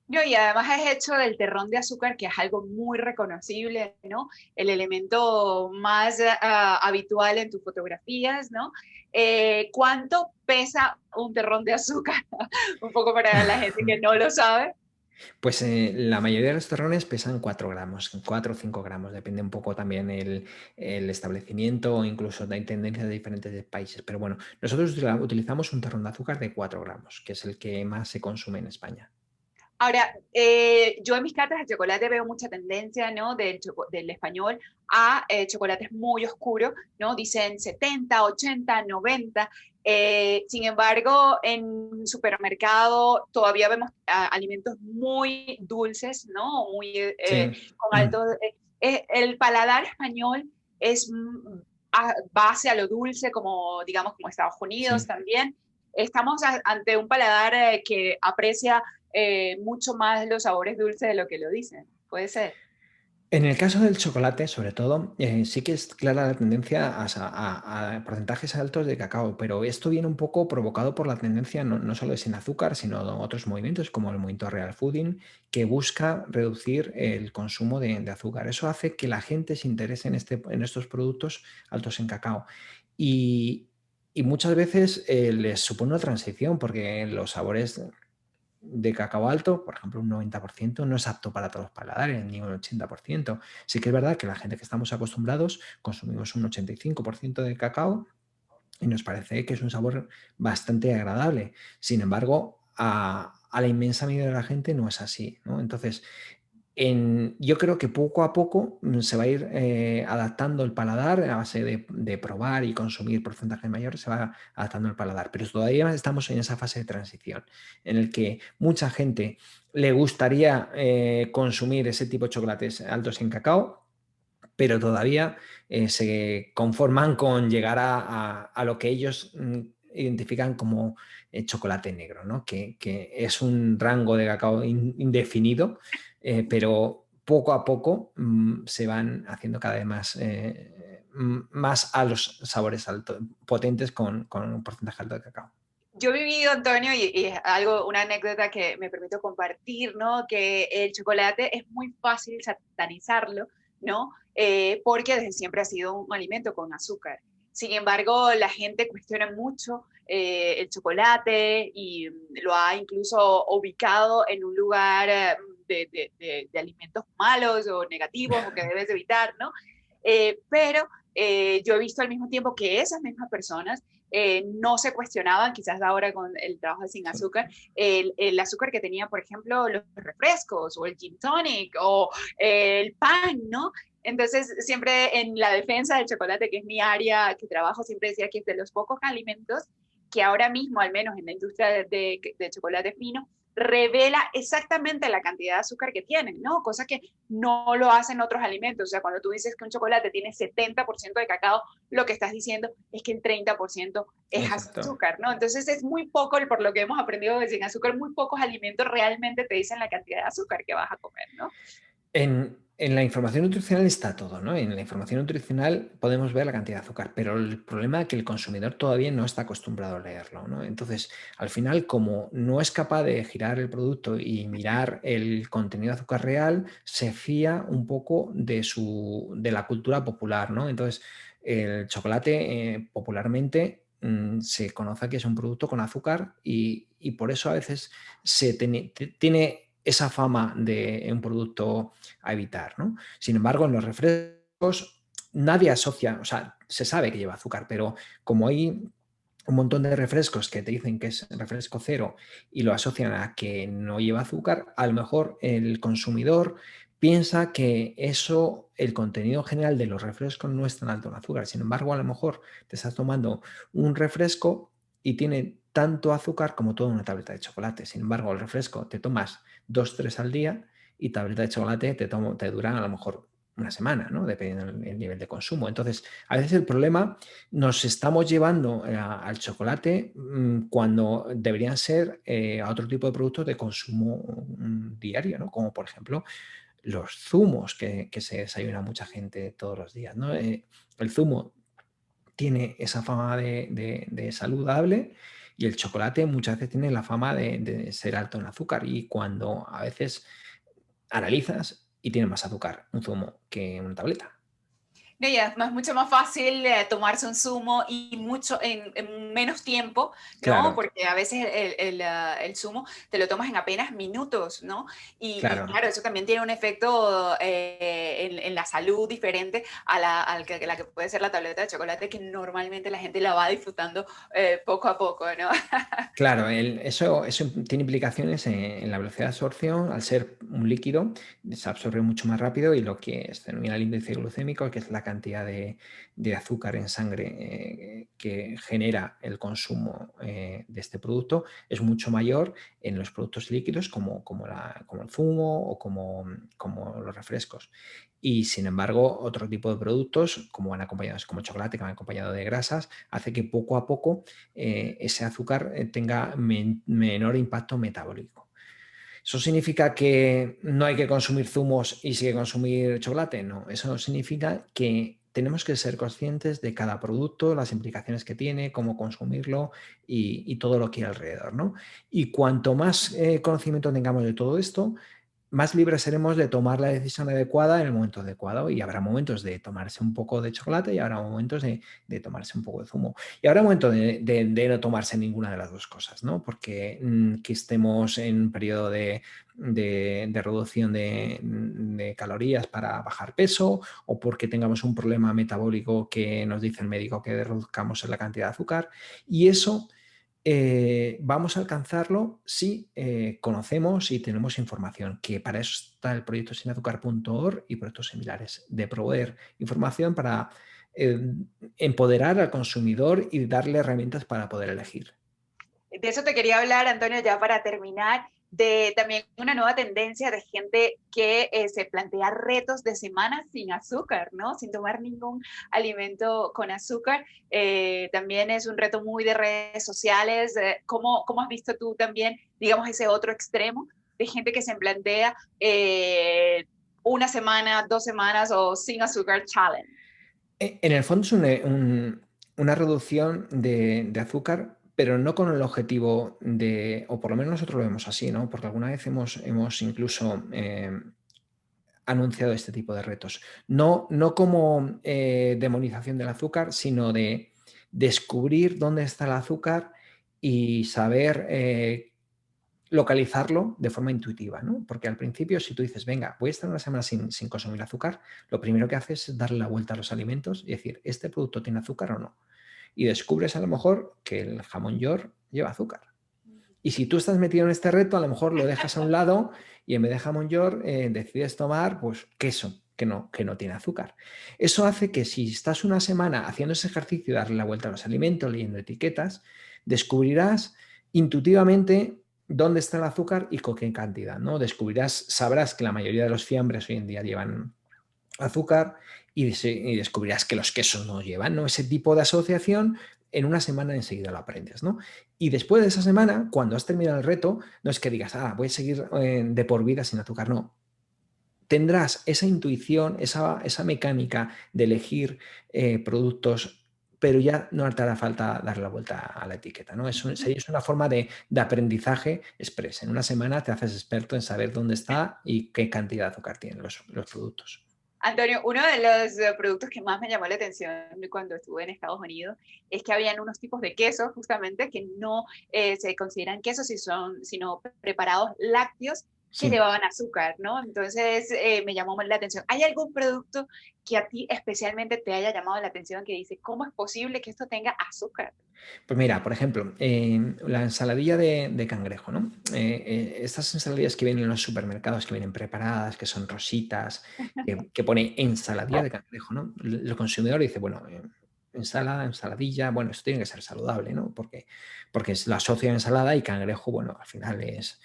No, y además es hecho del terrón de azúcar, que es algo muy reconocible, ¿no? El elemento más habitual en tus fotografías, ¿no? ¿Cuánto pesa un terrón de azúcar? Un poco para la gente que no lo sabe. Pues la mayoría de los terrones pesan 4 gramos, 4 o 5 gramos, depende un poco también el establecimiento o incluso hay tendencias de diferentes países. Pero bueno, nosotros utilizamos un terrón de azúcar de 4 gramos, que es el que más se consume en España. Ahora, yo en mis cartas de chocolate veo mucha tendencia, ¿no? Del español a chocolates muy oscuros, ¿no? Dicen 70, 80, 90. Sin embargo, en supermercado todavía vemos alimentos muy dulces, ¿no? Muy Sí. con alto... el paladar español es base a lo dulce, como digamos, como Estados Unidos Sí. también. Estamos ante un paladar que aprecia mucho más los sabores dulces de lo que lo dicen. Puede ser. En el caso del chocolate, sobre todo, sí que es clara la tendencia a porcentajes altos de cacao, pero esto viene un poco provocado por la tendencia no solo de sin azúcar, sino de otros movimientos como el movimiento Real Fooding, que busca reducir el consumo de azúcar. Eso hace que la gente se interese en estos productos altos en cacao. Y, y muchas veces les supone una transición, porque los sabores de cacao alto, por ejemplo, un 90%, no es apto para todos los paladares, ni un 80%. Sí que es verdad que la gente que estamos acostumbrados consumimos un 85% de cacao y nos parece que es un sabor bastante agradable. Sin embargo, a la inmensa mayoría de la gente no es así, ¿no? Entonces, yo creo que poco a poco se va a ir adaptando el paladar a base de probar y consumir porcentajes mayores, se va adaptando el paladar, pero todavía estamos en esa fase de transición en el que mucha gente le gustaría consumir ese tipo de chocolates altos en cacao, pero todavía se conforman con llegar a lo que ellos identifican como chocolate negro, ¿no? Que es un rango de cacao indefinido, pero poco a poco se van haciendo cada vez más a los sabores potentes con un porcentaje alto de cacao. Yo he vivido, Antonio, y es algo, una anécdota que me permito compartir, ¿no? Que el chocolate es muy fácil satanizarlo, ¿no? Porque desde siempre ha sido un alimento con azúcar. Sin embargo, la gente cuestiona mucho el chocolate y lo ha incluso ubicado en un lugar de alimentos malos o negativos o que debes evitar, ¿no? Pero yo he visto al mismo tiempo que esas mismas personas no se cuestionaban, quizás ahora con el trabajo sin Sí. azúcar, el azúcar que tenía, por ejemplo, los refrescos o el gin tonic o el pan, ¿no? Entonces, siempre en la defensa del chocolate, que es mi área que trabajo, siempre decía que es de los pocos alimentos que ahora mismo, al menos en la industria de chocolate fino, revela exactamente la cantidad de azúcar que tienen, ¿no? Cosa que no lo hacen otros alimentos. O sea, cuando tú dices que un chocolate tiene 70% de cacao, lo que estás diciendo es que el 30% es Exacto. azúcar, ¿no? Entonces es muy poco, por lo que hemos aprendido de sin azúcar, muy pocos alimentos realmente te dicen la cantidad de azúcar que vas a comer, ¿no? En la información nutricional está todo, ¿no? En la información nutricional podemos ver la cantidad de azúcar, pero el problema es que el consumidor todavía no está acostumbrado a leerlo, ¿no? Entonces, al final, como no es capaz de girar el producto y mirar el contenido de azúcar real, se fía un poco de la cultura popular, ¿no? Entonces, el chocolate popularmente se conoce que es un producto con azúcar y por eso a veces tiene esa fama de un producto a evitar, ¿no? Sin embargo, en los refrescos nadie asocia, o sea, se sabe que lleva azúcar, pero como hay un montón de refrescos que te dicen que es refresco cero y lo asocian a que no lleva azúcar, a lo mejor el consumidor piensa que eso, el contenido general de los refrescos no es tan alto en azúcar. Sin embargo, a lo mejor te estás tomando un refresco y tiene tanto azúcar como toda una tableta de chocolate. Sin embargo, el refresco te tomas 2, 3 al día y tableta de chocolate te duran a lo mejor una semana, ¿no? Dependiendo del nivel de consumo. Entonces, a veces el problema nos estamos llevando al chocolate cuando deberían ser a otro tipo de productos de consumo diario, ¿no? Como por ejemplo los zumos que se desayuna mucha gente todos los días, ¿no? El zumo tiene esa fama de saludable y el chocolate muchas veces tiene la fama de ser alto en azúcar y cuando a veces analizas y tiene más azúcar un zumo que una tableta. No, y además es mucho más fácil tomarse un zumo y mucho en menos tiempo, ¿no? Claro, Porque a veces el zumo te lo tomas en apenas minutos, ¿no? Y claro. claro, eso también tiene un efecto en la salud diferente a la que puede ser la tableta de chocolate, que normalmente la gente la va disfrutando poco a poco, ¿no? Claro, eso tiene implicaciones en la velocidad de absorción. Al ser un líquido, se absorbe mucho más rápido y lo que se denomina el índice glucémico, que es la cantidad de azúcar en sangre que genera el consumo de este producto, es mucho mayor en los productos líquidos como el zumo o como los refrescos. Y sin embargo, otro tipo de productos, como van acompañados, como chocolate, que van acompañados de grasas, hace que poco a poco ese azúcar tenga menor impacto metabólico. ¿Eso significa que no hay que consumir zumos y sí que consumir chocolate? No, eso significa que tenemos que ser conscientes de cada producto, las implicaciones que tiene, cómo consumirlo y todo lo que hay alrededor, ¿no? Y cuanto más conocimiento tengamos de todo esto, más libres seremos de tomar la decisión adecuada en el momento adecuado y habrá momentos de tomarse un poco de chocolate y habrá momentos de tomarse un poco de zumo. Y habrá momentos de no tomarse ninguna de las dos cosas, ¿no? Porque que estemos en un periodo de reducción de calorías para bajar peso o porque tengamos un problema metabólico que nos dice el médico que reduzcamos la cantidad de azúcar. Y eso vamos a alcanzarlo si conocemos y tenemos información, que para eso está el proyecto sinazúcar.org y proyectos similares, de proveer información para eh, empoderar al consumidor y darle herramientas para poder elegir. De eso te quería hablar, Antonio, ya para terminar, de también una nueva tendencia de gente que se plantea retos de semanas sin azúcar, ¿no? Sin tomar ningún alimento con azúcar. También es un reto muy de redes sociales. ¿Cómo has visto tú también, digamos, ese otro extremo de gente que se plantea una semana, 2 semanas o sin azúcar challenge? En el fondo es una reducción de azúcar, pero no con el objetivo de, o por lo menos nosotros lo vemos así, ¿no? Porque alguna vez hemos incluso anunciado este tipo de retos. No como demonización del azúcar, sino de descubrir dónde está el azúcar y saber localizarlo de forma intuitiva, ¿no? Porque al principio, si tú dices, venga, voy a estar una semana sin consumir azúcar, lo primero que haces es darle la vuelta a los alimentos y decir, ¿este producto tiene azúcar o no? Y descubres a lo mejor que el jamón york lleva azúcar. Y si tú estás metido en este reto, a lo mejor lo dejas a un lado y en vez de jamón york decides tomar pues, queso que no tiene azúcar. Eso hace que si estás una semana haciendo ese ejercicio de darle la vuelta a los alimentos, leyendo etiquetas, descubrirás intuitivamente dónde está el azúcar y con qué cantidad, ¿no? Sabrás que la mayoría de los fiambres hoy en día llevan azúcar y descubrirás que los quesos no llevan, ¿no? Ese tipo de asociación en una semana enseguida lo aprendes, ¿no? Y después de esa semana, cuando has terminado el reto, no es que digas, voy a seguir de por vida sin azúcar, no. Tendrás esa intuición, esa mecánica de elegir productos, pero ya no te hará falta dar la vuelta a la etiqueta, ¿no? Es una forma de aprendizaje express. En una semana te haces experto en saber dónde está y qué cantidad de azúcar tienen los productos. Antonio, uno de los productos que más me llamó la atención cuando estuve en Estados Unidos es que habían unos tipos de quesos justamente que no se consideran quesos sino preparados lácteos que Sí. llevaban azúcar, ¿no? Entonces me llamó la atención. ¿Hay algún producto que a ti especialmente te haya llamado la atención que dice, ¿cómo es posible que esto tenga azúcar? Pues mira, por ejemplo, la ensaladilla de cangrejo, ¿no? Estas ensaladillas que vienen en los supermercados, que vienen preparadas, que son rositas, que pone ensaladilla de cangrejo, ¿no? El consumidor dice, bueno, ensaladilla, bueno, esto tiene que ser saludable, ¿no? Porque es la asocio a ensalada y cangrejo, bueno, al final es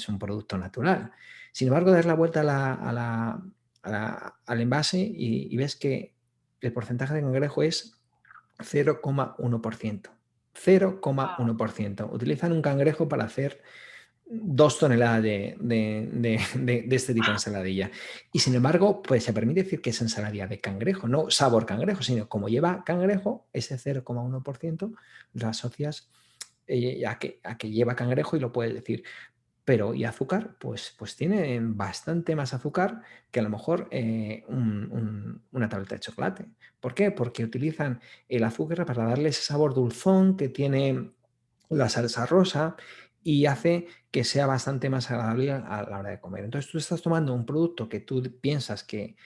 un producto natural. Sin embargo, das la vuelta al envase y ves que el porcentaje de cangrejo es 0,1%. Wow, 0,1%. Utilizan un cangrejo para hacer 2 toneladas de este tipo de ensaladilla. Y sin embargo, pues se permite decir que es ensaladilla de cangrejo, no sabor cangrejo, sino como lleva cangrejo, ese 0,1% lo asocias a que lleva cangrejo y lo puedes decir. Pero, ¿y azúcar? Pues tiene bastante más azúcar que a lo mejor una tableta de chocolate. ¿Por qué? Porque utilizan el azúcar para darle ese sabor dulzón que tiene la salsa rosa y hace que sea bastante más agradable a la hora de comer. Entonces tú estás tomando un producto que tú piensas que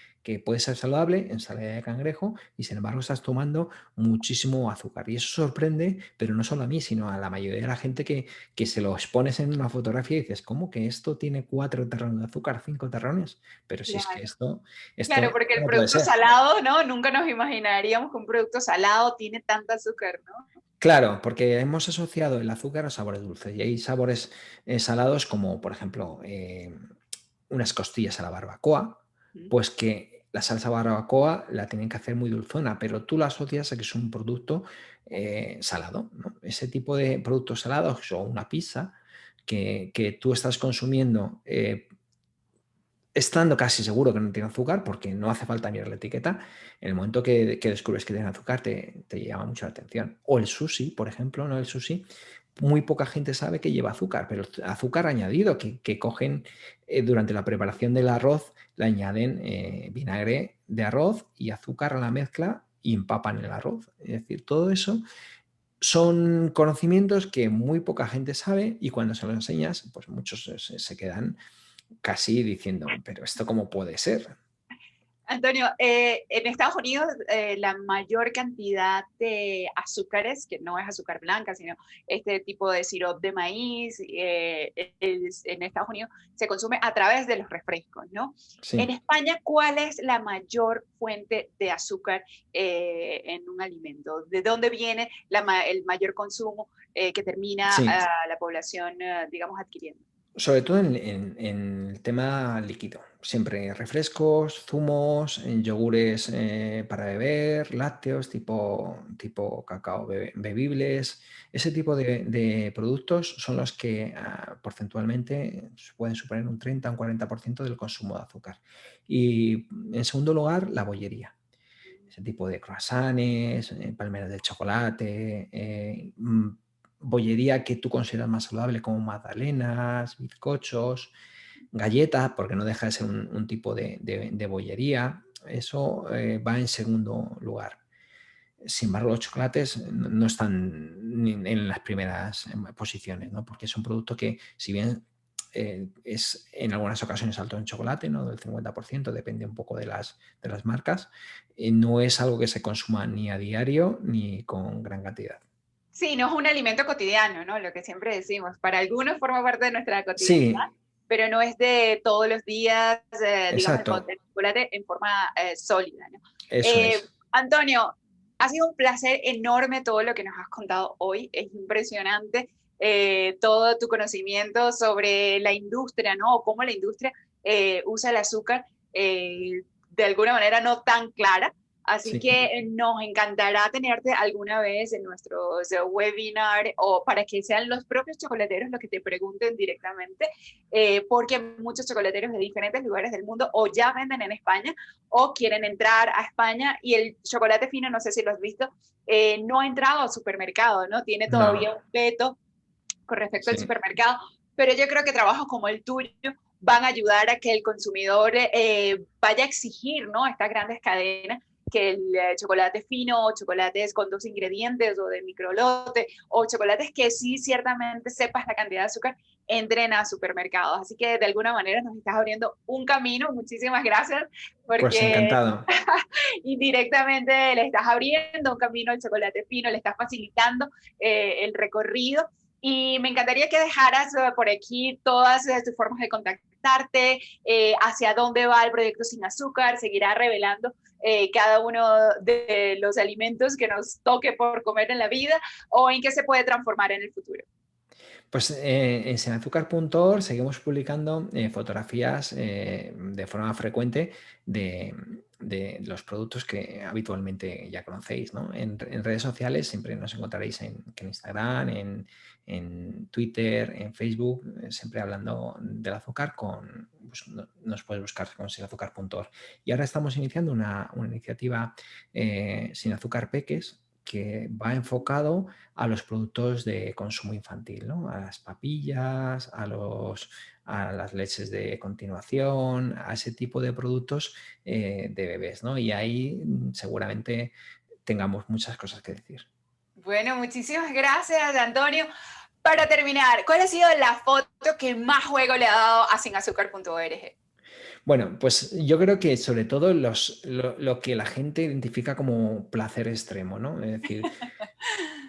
puede ser saludable, ensalada de cangrejo, y sin embargo estás tomando muchísimo azúcar. Y eso sorprende, pero no solo a mí, sino a la mayoría de la gente que se lo expones en una fotografía y dices, ¿cómo que esto tiene 4 terrones de azúcar, 5 terrones? Pero si es que claro. esto, Claro, esto porque el no puede producto ser. salado, ¿no? Nunca nos imaginaríamos que un producto salado tiene tanta azúcar, ¿no? Claro, porque hemos asociado el azúcar a sabores dulces y hay sabores salados como, por ejemplo, unas costillas a la barbacoa, Mm. pues que la salsa barbacoa la tienen que hacer muy dulzona, pero tú la asocias a que es un producto salado, ¿no? Ese tipo de productos salados o una pizza que tú estás consumiendo estando casi seguro que no tiene azúcar, porque no hace falta mirar la etiqueta, en el momento que descubres que tiene azúcar te llama mucho la atención. O el sushi, por ejemplo, ¿no? El sushi, muy poca gente sabe que lleva azúcar, pero azúcar añadido, que cogen durante la preparación del arroz, le añaden vinagre de arroz y azúcar a la mezcla y empapan el arroz. Es decir, todo eso son conocimientos que muy poca gente sabe y cuando se los enseñas, pues muchos se quedan casi diciendo, pero ¿esto cómo puede ser? Antonio, en Estados Unidos la mayor cantidad de azúcares, que no es azúcar blanca, sino este tipo de sirope de maíz, en Estados Unidos se consume a través de los refrescos, ¿no? En Sí, España, ¿cuál es la mayor fuente de azúcar en un alimento? ¿De dónde viene el mayor consumo que termina sí. la población, digamos, adquiriendo? Sobre todo en el tema líquido. Siempre refrescos, zumos, yogures para beber, lácteos tipo cacao bebibles. Ese tipo de productos son los que porcentualmente pueden suponer un 30 o un 40% del consumo de azúcar. Y en segundo lugar, la bollería. Ese tipo de croissants, palmeras de chocolate, bollería que tú consideras más saludable como magdalenas, bizcochos, galletas, porque no deja de ser un tipo de bollería. Eso va en segundo lugar. Sin embargo, los chocolates no están ni en las primeras posiciones, ¿no? Porque es un producto que, si bien es en algunas ocasiones alto en chocolate, ¿no? Del 50%, depende un poco de las marcas, no es algo que se consuma ni a diario ni con gran cantidad. Sí, no es un alimento cotidiano, ¿no? Lo que siempre decimos. Para algunos forma parte de nuestra cotidianidad, Sí, pero no es de todos los días, digamos, exacto, el chocolate en forma sólida, ¿no? eso es. Antonio, ha sido un placer enorme todo lo que nos has contado hoy. Es impresionante todo tu conocimiento sobre la industria, ¿no? O cómo la industria usa el azúcar de alguna manera no tan clara. Así Sí. que nos encantará tenerte alguna vez en nuestros webinar o para que sean los propios chocolateros los que te pregunten directamente, porque muchos chocolateros de diferentes lugares del mundo o ya venden en España o quieren entrar a España y el chocolate fino, no sé si lo has visto, no ha entrado al supermercado, ¿no? Tiene todavía No, un veto con respecto al sí, supermercado, pero yo creo que trabajos como el tuyo van a ayudar a que el consumidor vaya a exigir, ¿no? Estas grandes cadenas que el chocolate fino, o chocolates con 2 ingredientes o de microlote, o chocolates que sí ciertamente sepas la cantidad de azúcar, entren a supermercados. Así que de alguna manera nos estás abriendo un camino. Muchísimas gracias, Pues porque encantado. indirectamente le estás abriendo un camino al chocolate fino, le estás facilitando el recorrido. Y me encantaría que dejaras por aquí todas tus formas de contactarte, hacia dónde va el proyecto Sin Azúcar, seguirá revelando cada uno de los alimentos que nos toque por comer en la vida, o en qué se puede transformar en el futuro. Pues en sinazúcar.org seguimos publicando fotografías de forma frecuente de los productos que habitualmente ya conocéis, ¿no? En redes sociales siempre nos encontraréis en Instagram, en Twitter, en Facebook, siempre hablando del azúcar. Pues, nos puedes buscar con sinazúcar.org. Y ahora estamos iniciando una iniciativa Sin Azúcar Peques, que va enfocado a los productos de consumo infantil, ¿no? A las papillas, a las leches de continuación, a ese tipo de productos de bebés, ¿no? Y ahí seguramente tengamos muchas cosas que decir. Bueno, muchísimas gracias, Antonio. Para terminar, ¿cuál ha sido la foto que más juego le ha dado a sinazúcar.org? Bueno, pues yo creo que sobre todo lo que la gente identifica como placer extremo, ¿no? Es decir,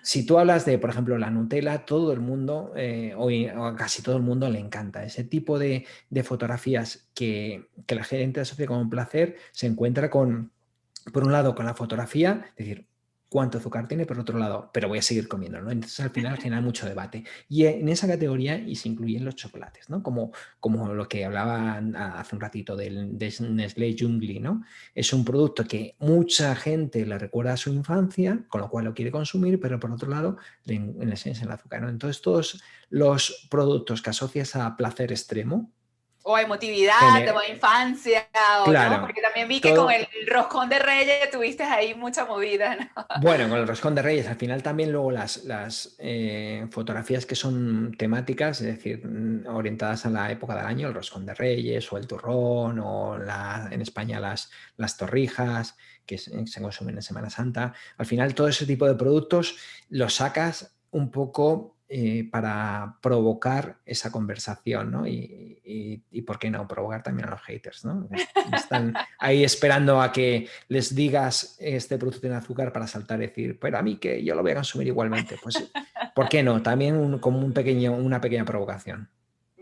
si tú hablas de, por ejemplo, la Nutella, todo el mundo, o a casi todo el mundo le encanta. Ese tipo de fotografías que la gente asocia con placer, se encuentra por un lado, con la fotografía, es decir, cuánto azúcar tiene, por otro lado, pero voy a seguir comiendo, ¿no? Entonces al final genera mucho debate. Y en esa categoría y se incluyen los chocolates, ¿no? Como lo que hablaba hace un ratito de Nestlé Jungly, ¿no? Es un producto que mucha gente le recuerda a su infancia, con lo cual lo quiere consumir, pero por otro lado le enseñas el azúcar, ¿no? Entonces todos los productos que asocias a placer extremo, O emotividad, o infancia, o no, claro, porque también vi que con todo. el roscón de Reyes tuviste ahí mucha movida, ¿no? Bueno, con el roscón de Reyes, al final también luego las fotografías que son temáticas, es decir, orientadas a la época del año, el roscón de Reyes o el turrón o en España las torrijas que se consumen en Semana Santa. Al final todo ese tipo de productos los sacas un poco para provocar esa conversación, ¿no? Y ¿por qué no? Provocar también a los haters, ¿no? Están ahí esperando a que les digas este producto tiene azúcar para saltar y decir, pero a mí que yo lo voy a consumir igualmente. Pues, ¿por qué no? También como una pequeña provocación.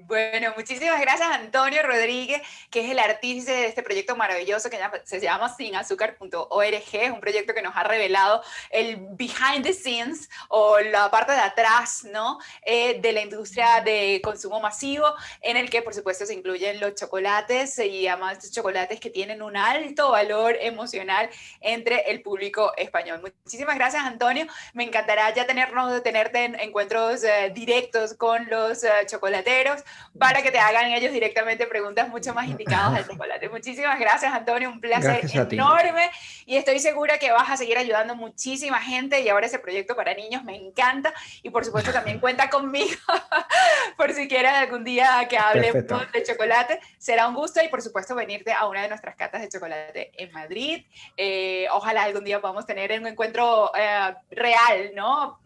Bueno, muchísimas gracias Antonio Rodríguez, que es el artífice de este proyecto maravilloso que se llama sinazúcar.org. Es un proyecto que nos ha revelado el behind the scenes, o la parte de atrás, ¿no? De la industria de consumo masivo, en el que por supuesto se incluyen los chocolates, y además estos chocolates que tienen un alto valor emocional entre el público español. Muchísimas gracias Antonio. Me encantará ya tenerte en encuentros directos con los chocolateros, para que te hagan ellos directamente preguntas mucho más indicadas al chocolate. Muchísimas gracias, Antonio, un placer Gracias a ti. enorme, y estoy segura que vas a seguir ayudando muchísima gente, y ahora ese proyecto para niños me encanta, y por supuesto también cuenta conmigo por si quieres algún día que hablemos Perfecto. de chocolate. Será un gusto, y por supuesto venirte a una de nuestras catas de chocolate en Madrid. Ojalá algún día podamos tener un encuentro real, ¿no?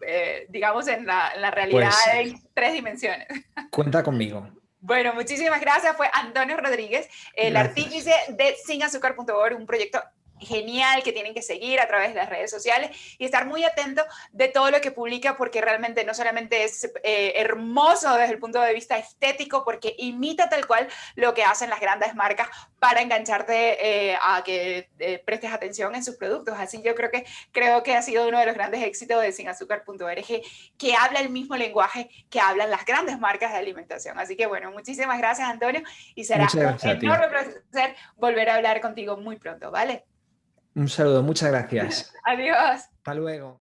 Digamos en la realidad, Pues en 3 dimensiones. cuenta conmigo. Bueno, muchísimas gracias. Fue Antonio Rodríguez, el Gracias. artífice de sinazúcar.org, un proyecto genial que tienen que seguir a través de las redes sociales y estar muy atento de todo lo que publica, porque realmente no solamente es hermoso desde el punto de vista estético, porque imita tal cual lo que hacen las grandes marcas para engancharte a que prestes atención en sus productos. Así yo creo que ha sido uno de los grandes éxitos de sinazúcar.org, que habla el mismo lenguaje que hablan las grandes marcas de alimentación. Así que bueno, muchísimas gracias Antonio, y será Muchas un gracias a ti. enorme placer volver a hablar contigo muy pronto, ¿vale? Un saludo, muchas gracias. Adiós. Hasta luego.